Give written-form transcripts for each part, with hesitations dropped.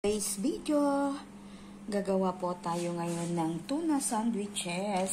Today's video, gagawa po tayo ngayon ng tuna sandwiches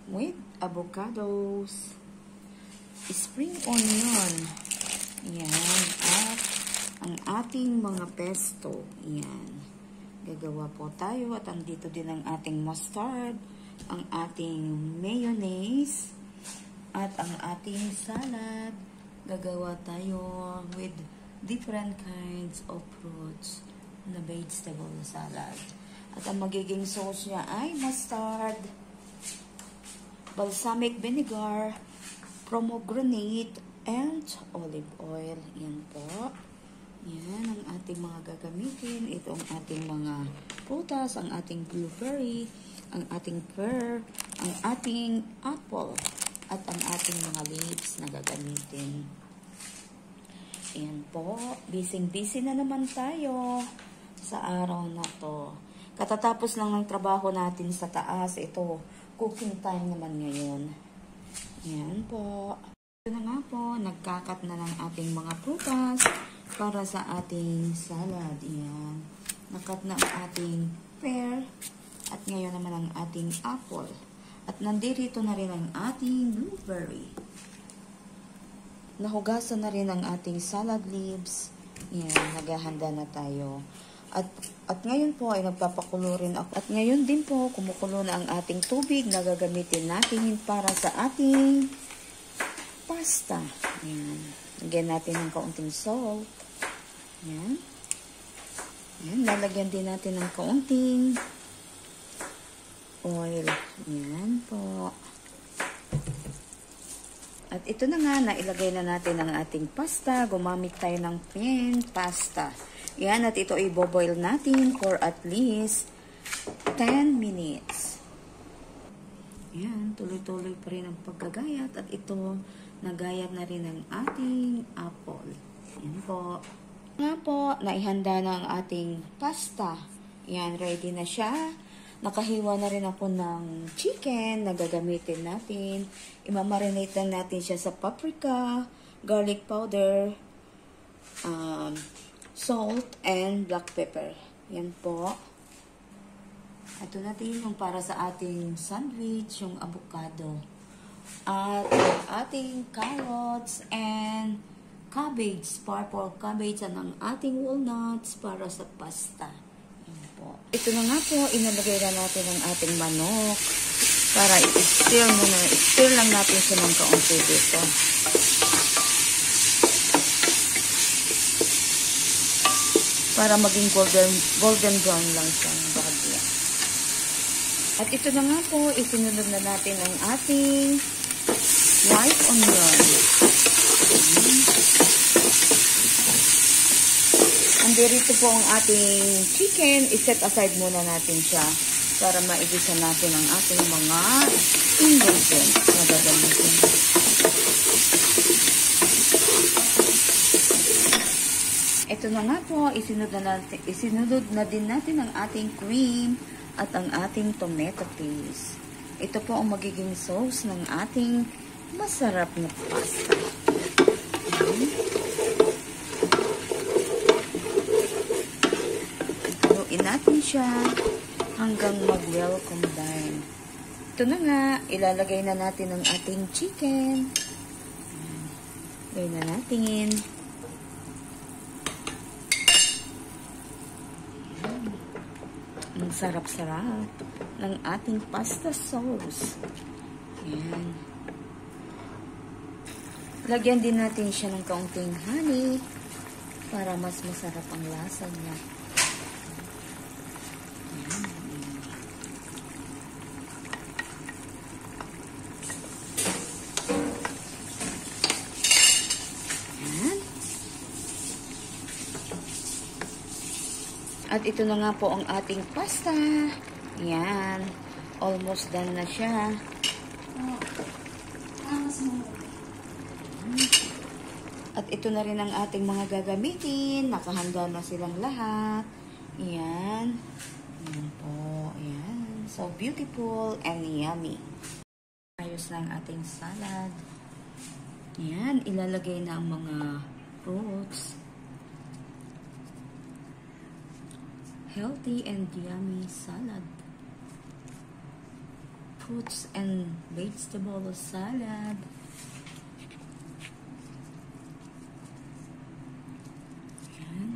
with avocados, spring onion, yan, at ang ating mga pesto, yan. Gagawa po tayo at andito din ang ating mustard, ang ating mayonnaise, at ang ating salad. Gagawa tayo with different kinds of fruits na vegetable salad. At ang magiging sauce niya ay mustard, balsamic vinegar, pomegranate, and olive oil. Yan po. Yan ang ating mga gagamitin. Ito ang ating mga prutas, ang ating blueberry, ang ating pear, ang ating apple, at ang ating mga leaves na gagamitin. Ayan po. Busy na naman tayo sa araw na to. Katatapos lang ng trabaho natin sa taas. Ito, cooking time naman ngayon. Ayan po. Ito na nga po, nagkakat na ng ating mga prutas para sa ating salad. Ayan. Nakat na ang ating pear. At ngayon naman ang ating apple. At nandito na rin ang ating blueberry. Nahugasan na rin ang ating salad leaves. Yan, naghahanda na tayo. At ngayon po ay nagpapakulo rin ako. At ngayon din po, kumukulo na ang ating tubig na gagamitin natin para sa ating pasta. Yan. Lagyan natin ng kaunting salt. Yan. Yan, lalagyan din natin ng kaunting oil. Yan po. At ito na nga, nailagay na natin ang ating pasta. Gumamit tayo ng plain pasta. Yan, at ito ay boboil natin for at least 10 minutes. Yan, tuloy-tuloy pa rin ang paggagayat. At ito, nagayat na rin ang ating apple. Yan po. Nga po, naihanda na ang ating pasta. Yan, ready na siya. Nakahiwa na rin ako ng chicken na gagamitin natin. Imamarinate lang natin siya sa paprika, garlic powder, salt, and black pepper. Yan po. Ito natin yung para sa ating sandwich, yung avocado. At yung ating carrots and cabbage, purple cabbage, at ang ating walnuts para sa pasta. Ito na nga po, inalagay na natin ang ating manok para i-stir muna. I-stir lang natin siya ng kaunti dito. Para maging golden brown lang siya ng bahagya. At ito na nga po, isinunod na natin ang ating white onion. Andito po ang ating chicken. I-set aside muna natin siya para maigisa natin ang ating mga ingredients na gagamitin. Ito na nga po, isinunod na din natin ang ating cream at ang ating tomato paste. Ito po ang magiging sauce ng ating masarap na pasta. Natin siya hanggang mag-well combine. Ito na nga, ilalagay na natin ang ating chicken. Lagay na natin. Ang sarap-sarap ng ating pasta sauce. Ayan. Lagyan din natin siya ng kaunting honey para mas masarap ang lasa niya. At ito na nga po ang ating pasta. Yan. Almost done na siya. At ito na rin ang ating mga gagamitin. Nakahanda na silang lahat. Yan. Yan po. Yan. So beautiful and yummy. Ayos na ang ating salad. Yan. Ilalagay na ang mga fruits. healthy and yummy salad. Fruits and vegetable salad. Yan.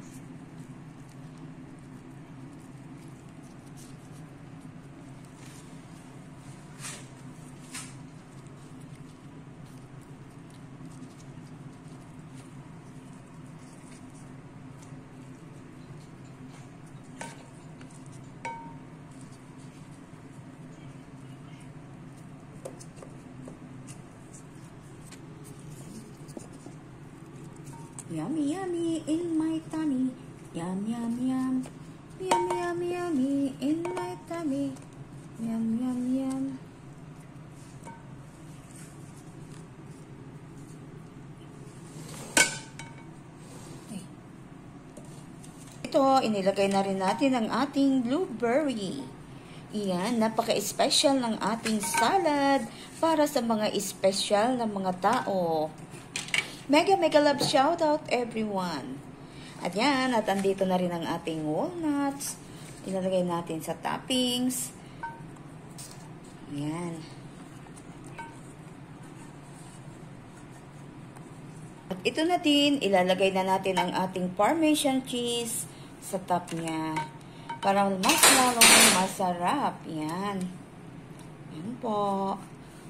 Yummy, yummy in my tummy. Yum, yum, yum. Yum, yum, yummy in my tummy. Yum, yum, yum. Okay. Ito, inilagay na rin natin ang ating blueberry. Iyan, napaka-special ng ating salad para sa mga special na mga tao. Mega love shoutout everyone. At yan, at andito na rin ang ating walnuts. Ilalagay natin sa toppings. Ayan. At ito na din, ilalagay na natin ang ating Parmesan cheese sa top niya. Para mas lalong masarap. Yan. Yan po.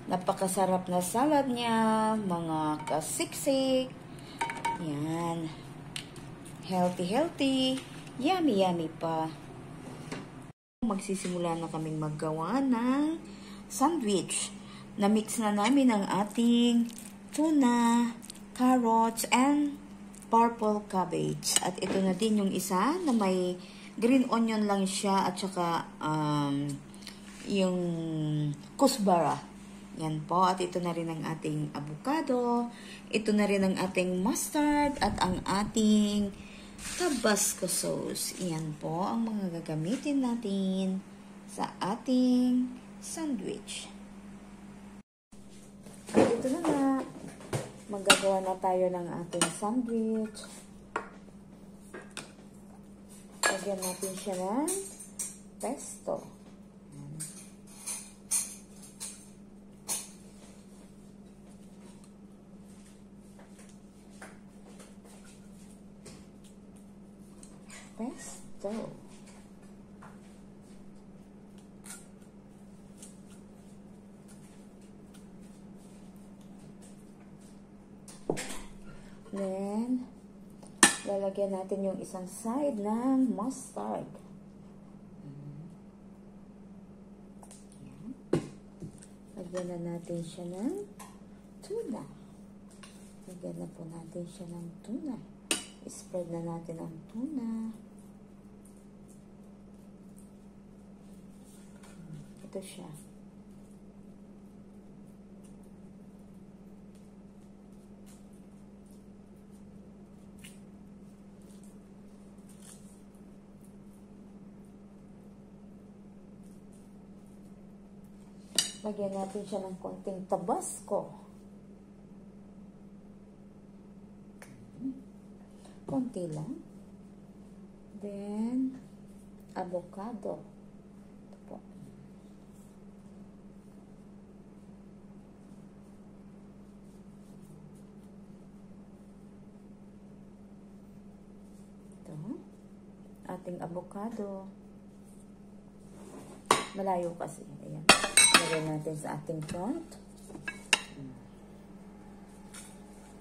Napakasarap na salad niya, mga kasiksik. Yan. Healthy, healthy. Yummy, yummy pa. Magsisimula na kaming maggawa ng sandwich. Na-mix na namin ang ating tuna, carrots, and purple cabbage. At ito na din yung isa na may green onion lang siya at saka yung kusbara. Yan po. At ito na rin ang ating avocado. Ito na rin ang ating mustard at ang ating Tabasco sauce. Yan po ang mga gagamitin natin sa ating sandwich. At ito na nga. Magagawa na tayo ng ating sandwich. Lagyan natin siya ng pesto. Pesto. Then, lalagyan natin yung isang side ng mustard. Lagyan na natin siya ng tuna. Lagyan na po natin siya ng tuna. Spread na natin ang tuna. Ito siya. Lagyan natin siya ng konting Tabasco. Konti lang. Then, avocado. Ito po. Ito. Ating avocado. Malayo kasi. Ayan. Lagyan natin sa ating front.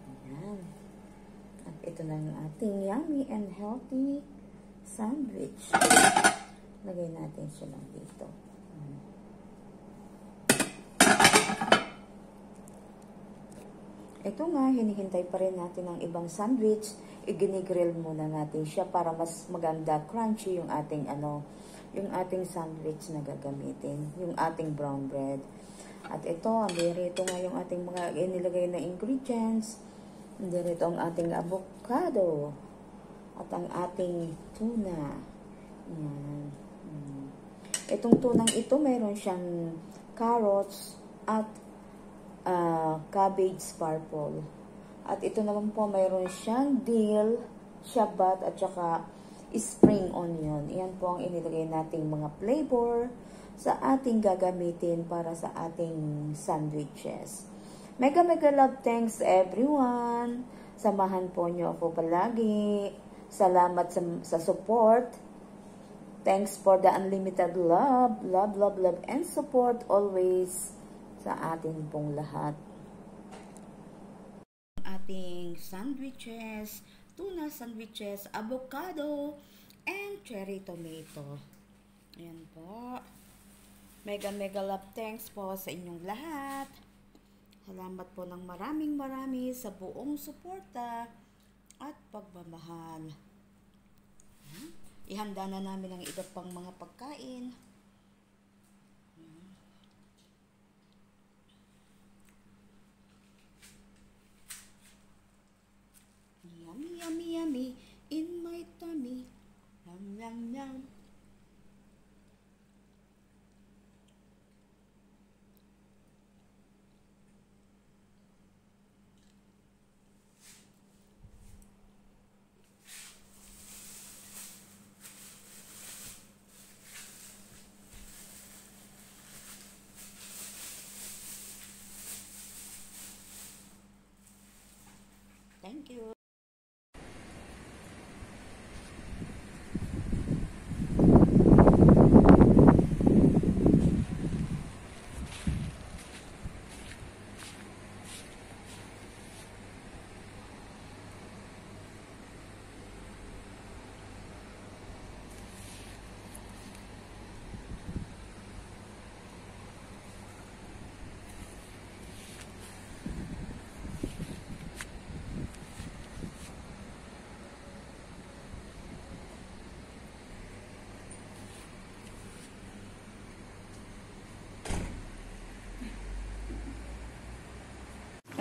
Ayan. At ito na yung ating yummy and healthy sandwich. Lagay natin siya lang dito. Ito nga, hinihintay pa rin natin ang ibang sandwich. I-grill muna natin siya para mas maganda, crunchy yung ating yung ating sandwich na gagamitin. Yung ating brown bread. At ito, ito nga yung ating mga inilagay na ingredients. Dito ang ating avocado at ang ating tuna. Yan. Itong tunang ito, mayroon siyang carrots at cabbage purple. At ito naman po, mayroon siyang dill, shabat, at saka spring onion. Yan po ang inilagay nating mga flavor sa ating gagamitin para sa ating sandwiches. Mega love thanks everyone. Samahan po nyo ako palagi. Salamat sa support. Thanks for the unlimited love, and support always sa atin pong lahat. Ating sandwiches, tuna sandwiches, avocado, and cherry tomato. Ayan po. Mega love thanks po sa inyong lahat. Salamat po ng marami sa buong suporta at pagmamahal. Ihanda na namin ang iba pang mga pagkain. Yummy in my tummy. Yum. Thank you.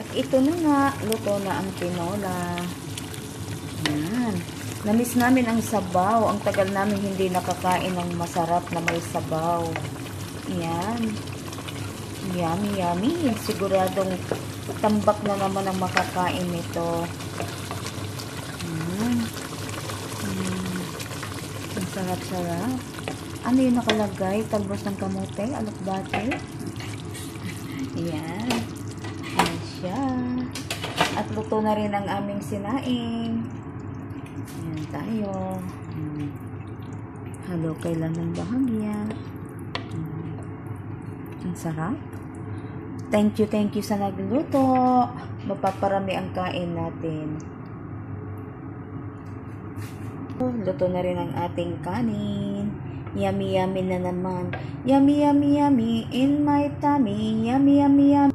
At ito na nga, luto na ang tinola. Yan. Namiss namin ang sabaw. Ang tagal namin hindi nakakain ng masarap na may sabaw. Yan. Yummy. Siguradong tambak na naman ang makakain nito. Yan. Ang sarap-sarap. Ano yung nakalagay? Talbos ng kamote? Alokbate? Yan. Siya. At luto na rin ang aming sinaing. Ayan tayo. Halo kailan ng bahagya. Ang sarap. Thank you sa nagluto. Mapaparami ang kain natin. Luto na rin ang ating kanin. Yummy na naman. Yummy in my tummy. Yummy.